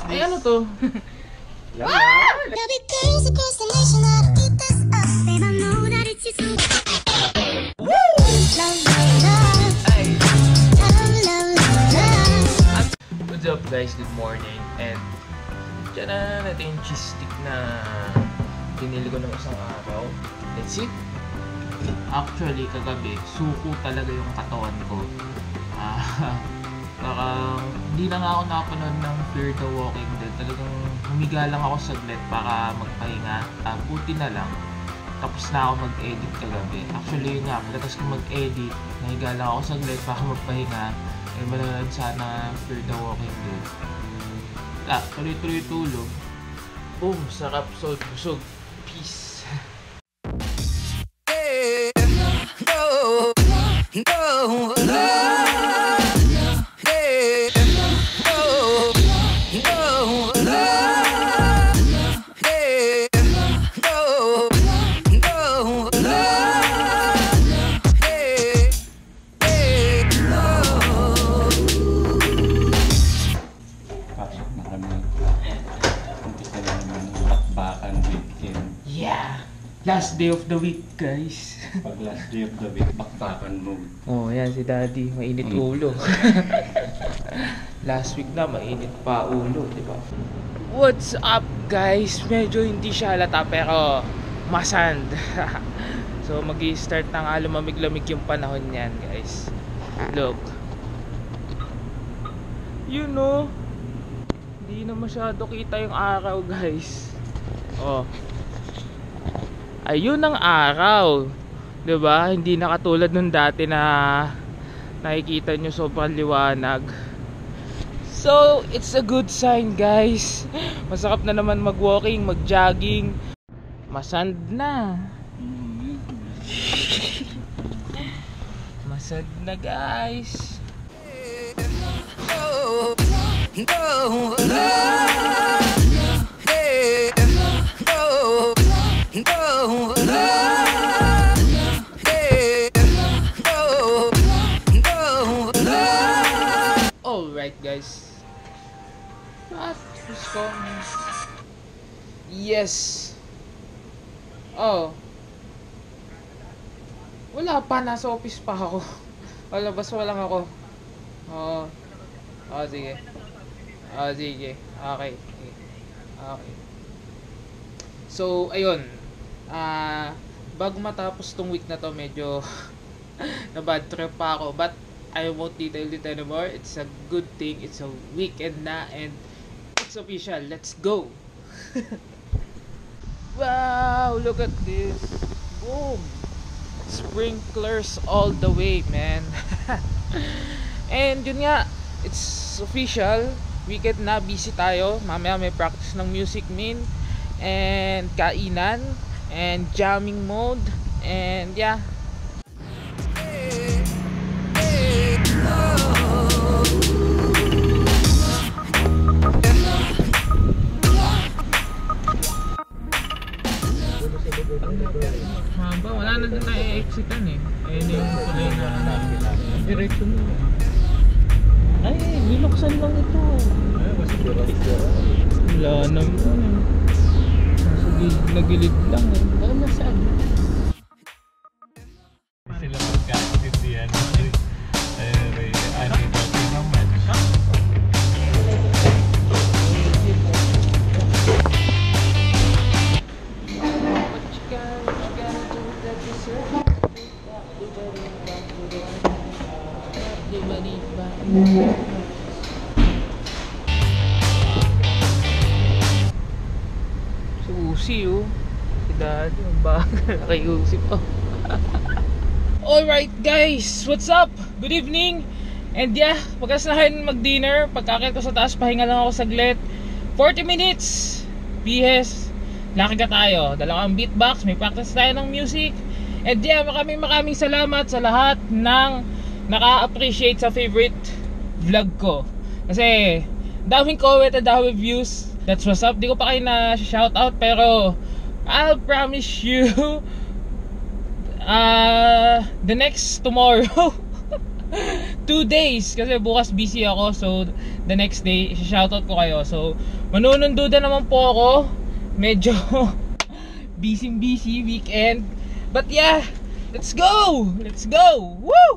Ay, ano to? What's up guys? Good morning. And dyan na natin yung cheese stick na binili ko ng isang araw. Let's see. Actually, kagabi, suko talaga yung katawan ko. Parang hindi na nga ako nakapanood ng Fear the Walking Dead. Talagang humiga lang ako saglit para magpahinga. Buti na lang. Tapos na ako mag-edit kagabi. Actually yun nga, pagkatapos ko mag-edit, nahiga lang ako saglit para magpahinga. Eh manonood sana Fear the Walking Dead. Tuloy-tuloy tulog. Boom! Sarap, solve, busog. Peace! Last day of the week, guys. Pag last day of the week, bakbakan mo. Oh, yan si Daddy. Mainit ulo. Last week na, mainit pa ulo, di ba? What's up, guys? Medyo hindi siya halata, pero masand. So, mag-i-start na nga lumamig-lamig yung panahon yan, guys. Look. You know, hindi na masyado kita yung araw, guys. Oh. Ayun ang araw, 'di ba? Hindi na katulad nung dati na nakikita nyo sobrang liwanag. So, it's a good sign, guys. Masarap na naman mag-walking, mag-jogging. Masand na. Masand na, guys. Alright guys. What is coming? Yes. Oh. Wala pa, nasa office pa ako. Labas pa lang ako. Oh. Oh, sige. Oh, sige. Okay. Okay. So, ayun. Bago matapos tong week na to, medyo na bad trip pa ako. But I won't detail it anymore. It's a good thing. It's a weekend na and it's official. Let's go! Wow! Look at this. Boom! Sprinklers all the way, man. And yun nga, it's official. Weekend na, busy tayo. Mamaya may practice ng music min. And kainan. And jamming mode. And yeah. Haba, wala na din na-exitan eh. Ayun yung kulay na diretso mo. Ay, niluksan lang ito. Ay, wala naman eh. Nagilid lang eh. Ano nasaan? Sila magkakasintihan. May ani dati naman. Susi oh. Si Daddy, ang bagal. Nakayusi pa. Alright guys, what's up? Good evening. And yeah, pagkasnahan mag-dinner. Pagkakit ko sa taas, pahinga lang ako saglit. 40 minutes. BS. Laki ka tayo. Dalawang beatbox. May practice tayo ng music. And yeah, maraming salamat sa lahat ng naka-appreciate sa favorite vlog ko. Kasi daming comment at daming views. That's what's up. Di ko pa kayo na shoutout, pero I'll promise you the next tomorrow 2 days, kasi bukas busy ako. So the next day shoutout ko kayo. So Manunundudan naman po ako. Medyo busy weekend. But yeah, let's go! Let's go! Woo!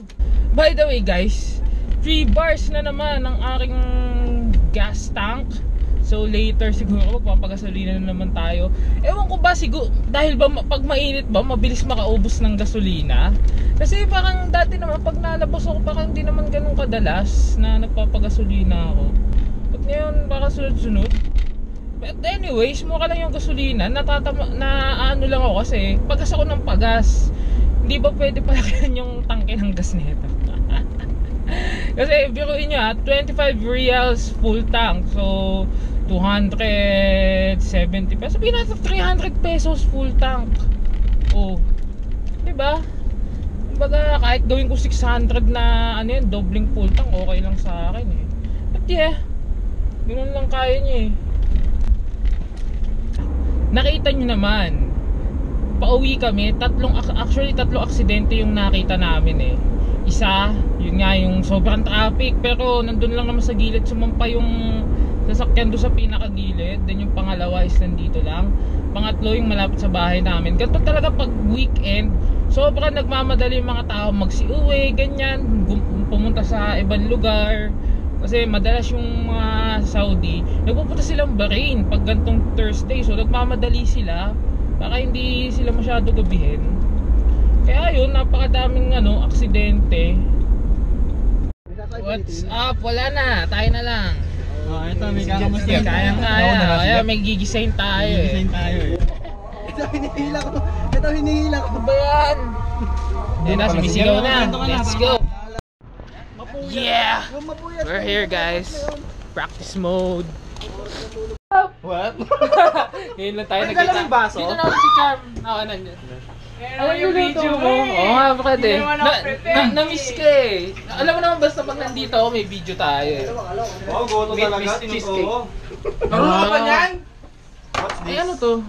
By the way guys, 3 bars na naman ang aking gas tank. So later siguro magpapagasolina na naman tayo. Ewan ko ba siguro dahil ba pag mainit ba mabilis makaubos ng gasolina? Kasi parang dati naman pag nalabas ako parang hindi naman ganun kadalas na nagpapagasolina ako. But ngayon baka sunod-sunod. But anyways, mukha lang yung gasolina. Na ano lang ako kasi pagas ako ng pagas. Hindi ba pwede palakayan yung tangke ng gas nito? Kasi biruin nyo 25 reals full tank. So 270 pesos. Sabihin natin 300 pesos full tank. Oh, diba? Kumbaga kahit gawin ko 600 na ano yun, dobling full tank, okay lang sa akin eh. But yeah, ganoon lang kaya niya eh. Nakita nyo naman, pauwi kami, tatlong aksidente yung nakita namin eh. Isa, yun nga yung sobrang traffic, pero nandun lang naman sa gilid sumampa yung sasakyan doon sa pinakagilid. Then yung pangalawa is nandito lang. Pangatlo yung malapit sa bahay namin. Ganito talaga pag weekend, sobrang nagmamadali yung mga tao magsiuwi, ganyan, pumunta sa ibang lugar. Kasi madalas yung mga Saudi nagpupunta silang Bahrain pag gantong Thursday. So nagmamadali sila baka hindi sila masyado gabihin. Kaya yun, napakadaming aksidente. What's up? Wala na, tayo na lang. Oh, ito may kakamusta. Kaya Kaya may gigisain tayo eh. Gigisain tayo eh. Ito hinihila ko. Ano ba yan? Yan na, sumisigaw na. Let's go. Yeah! We're here guys. Practice mode. What? Ngayon lang tayo Nagdala nagkita. ng baso? Dito na ako si Charm. Oo, nandiyan. Ano yung video mo? Oo nga, bakit eh. Na-miss ka eh. Alam mo naman basta pag nandito ako may video tayo eh. Oh, goto talaga. Cheesecake. Marunong ka ba yan? Ay ano to?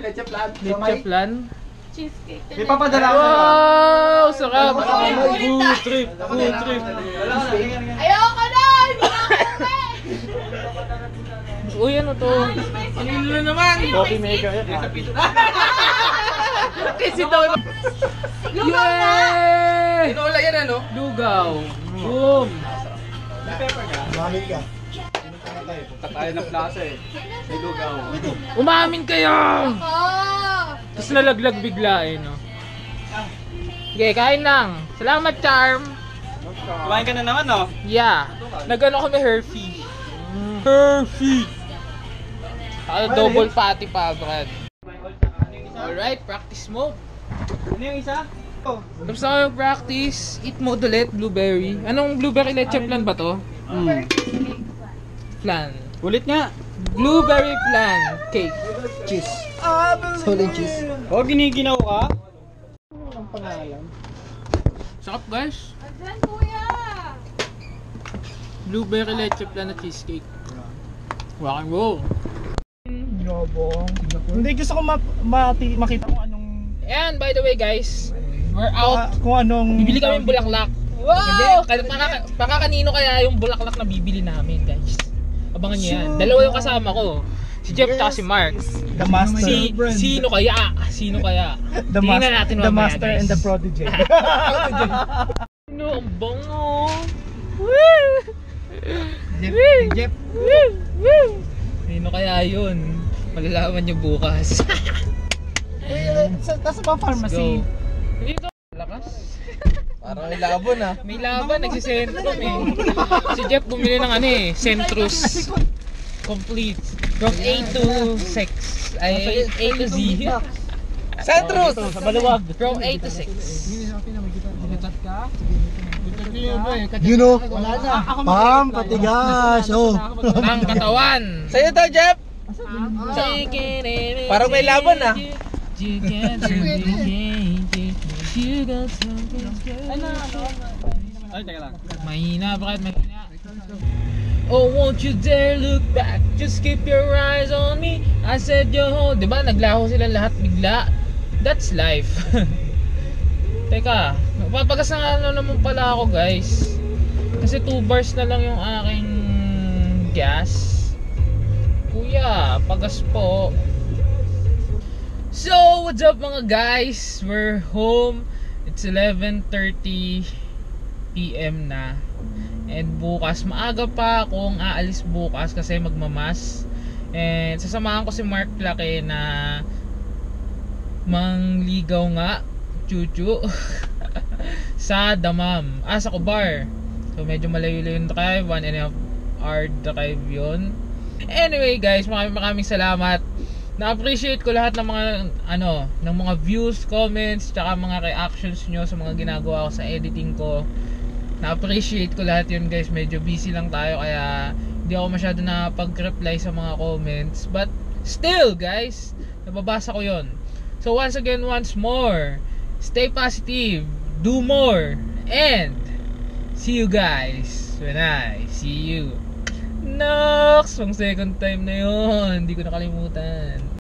Leche plan. Leche plan? Cheesecake. May papadala ko. Wow! Sarap! Food trip! Food trip! Ayoko na! Hindi na ako uwi! Uy, ano to? Ano naman? Coffee maker yan. Kasi daw Yay! Tinola yan ano? Lugaw! Boom! May pepper ka? Mamin ka. Punta tayo ng plaza eh. May lugaw. Umamin kayo! Oh! Tapos nalaglag bigla eh, no? Okay, kain lang. Salamat, Charm! Kumain ka na naman no? Yeah. Nagano kami Hershey. Hershey! Double patty pa, Brad. Alright, practice mode. Ano yung isa? Oh. Tapos na yung practice. Eat mode ulit, blueberry. Anong blueberry leche plan ba to? Flan. Ulit nga. Blueberry flan cake. Cheese. Solid cheese. Oh, giniginaw ka? Ang pangalan. Sarap guys. Andyan, kuya! Blueberry leche flan na cheesecake. Rock and roll. Hindi, gusto ko makita kung anong... And by the way guys, we're out. Kung anong... Bibili kami ng bulaklak. Wow! Baka kanino kaya yung bulaklak na bibili namin guys. Abangan nyo yan. Dalawa yung kasama ko. Si Jeff at si Mark. The master. Sino kaya? Sino kaya? Tingnan natin the mamaya master guys. and the prodigy. Ano, ang bango. Woo! Jeff. Woo! Woo! Sino kaya yun? Malalaman nyo bukas. Sa ba pharmacy? Dito. Lakas. Parang may labon ah. May laban, nagsisentrum eh. Si Jeff bumili ng Centrus. Complete. From A to 6. Ay, A to Z. Centrus! Sa Baluwag. From A to 6. You know, pam, patigas, oh. Ng katawan. Sa'yo daw, Jeff! Parang may laban ah. Ay, teka lang. Mahina, bakit mahina? Oh, won't you dare look back, just keep your eyes on me. I said yo ho, diba naglaho sila lahat bigla. That's life. Teka, magpapagas na ano naman pala ako guys. Kasi 2 bars na lang yung aking gas. Kuya, pagas po. So, what's up mga guys? We're home. It's 11:30 PM na. And bukas, maaga pa akong aalis bukas kasi magmamas. And sasamahan ko si Mark Laki na mangligaw nga, chuchu, sa Damam. Sa Cobar. So medyo malayo-layo yung drive, 1.5 hour drive yun. Anyway guys, maraming salamat. Na-appreciate ko lahat ng mga ng mga views, comments, tsaka mga reactions nyo sa mga ginagawa ko sa editing ko. Na-appreciate ko lahat yun guys. Medyo busy lang tayo kaya hindi ako masyado napag-reply sa mga comments. But still guys, nababasa ko yun. So once again, once more, stay positive, do more, and see you guys when I see you. Nox! Pang second time na yun. Hindi ko nakalimutan.